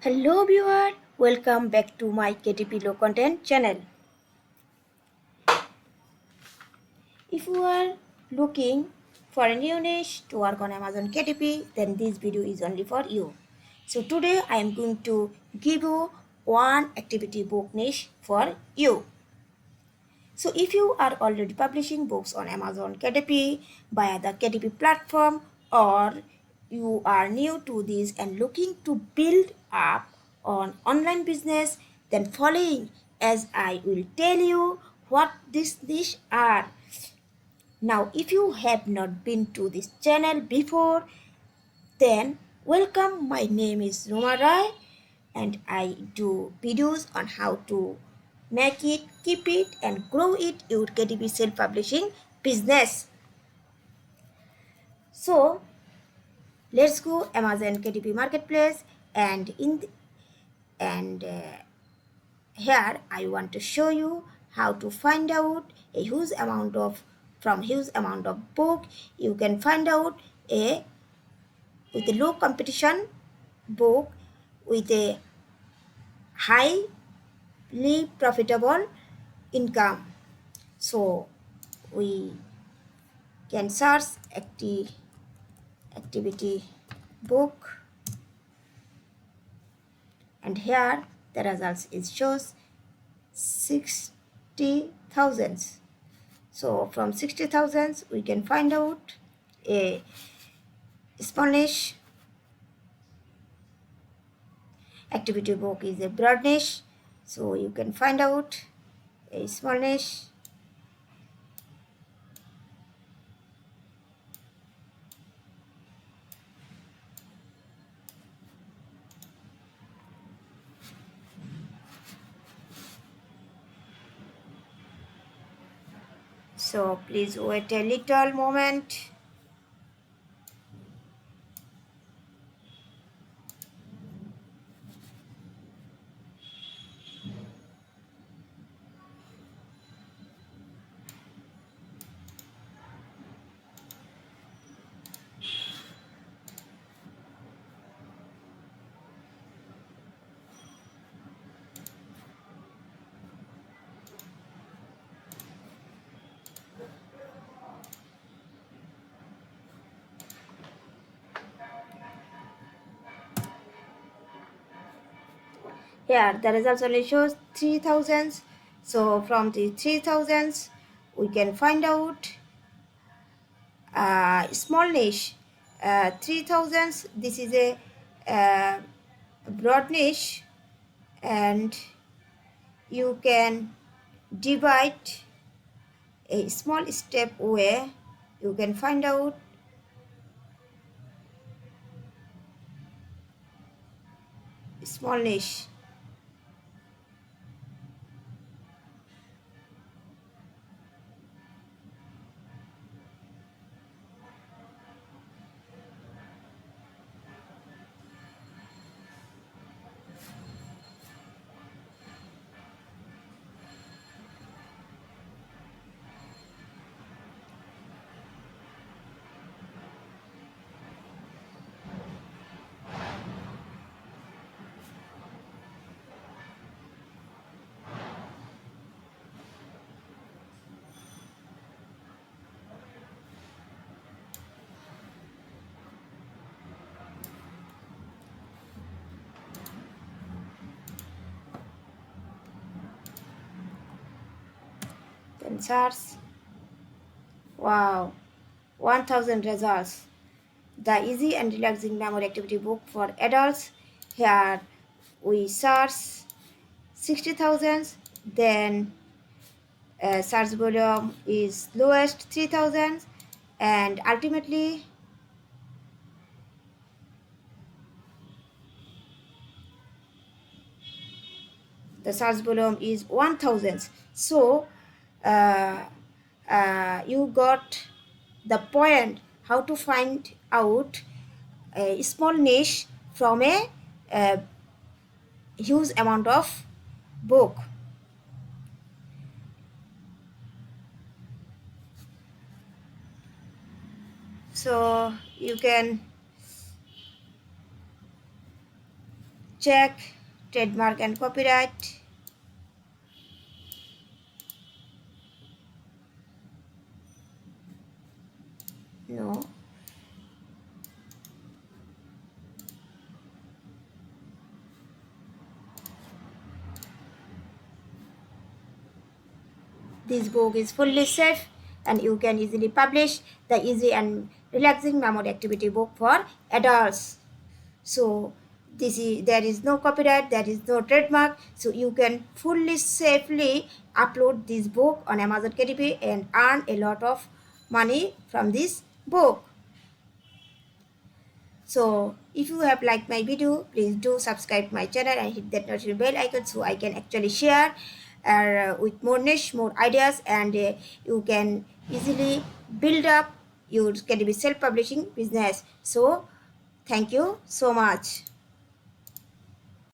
Hello viewer, welcome back to my KDP Low Content channel. If you are looking for a new niche to work on Amazon KDP, then this video is only for you. So today I am going to give you one activity book niche for you. So if you are already publishing books on Amazon KDP via the KDP platform, or you are new to this and looking to build up on online business, then following as I will tell you what this niche are. Now if you have not been to this channel before, then welcome. My name is Roma Rai and I do videos on how to make it, keep it and grow it your KDP self-publishing business. So let's go Amazon KDP Marketplace and here I want to show you how to find out a huge amount of book. You can find out a with a low competition book with a highly profitable income. So we can search activity book, and here the results is shows 60,000. So from 60,000 we can find out a small niche. Activity book is a broad niche, so you can find out a small niche. So please wait a little moment. Here the results only shows 3,000. So from the 3,000 we can find out small niche. 3,000, this is a broad niche, and you can divide a small step where you can find out small niche. Then search. Wow, 1,000 results. The easy and relaxing memory activity book for adults. Here we search 60,000, then search volume is lowest 3,000, and ultimately the search volume is 1,000. So you got the point how to find out a small niche from a huge amount of book. So you can check trademark and copyright. No. This book is fully safe and you can easily publish the easy and relaxing memory activity book for adults. So there is no copyright, there is no trademark, so you can fully safely upload this book on Amazon KDP and earn a lot of money from this book. So if you have liked my video, please do subscribe my channel and hit that notification bell icon so I can actually share with more niche, more ideas, and you can easily build up your KDP self-publishing business. So thank you so much.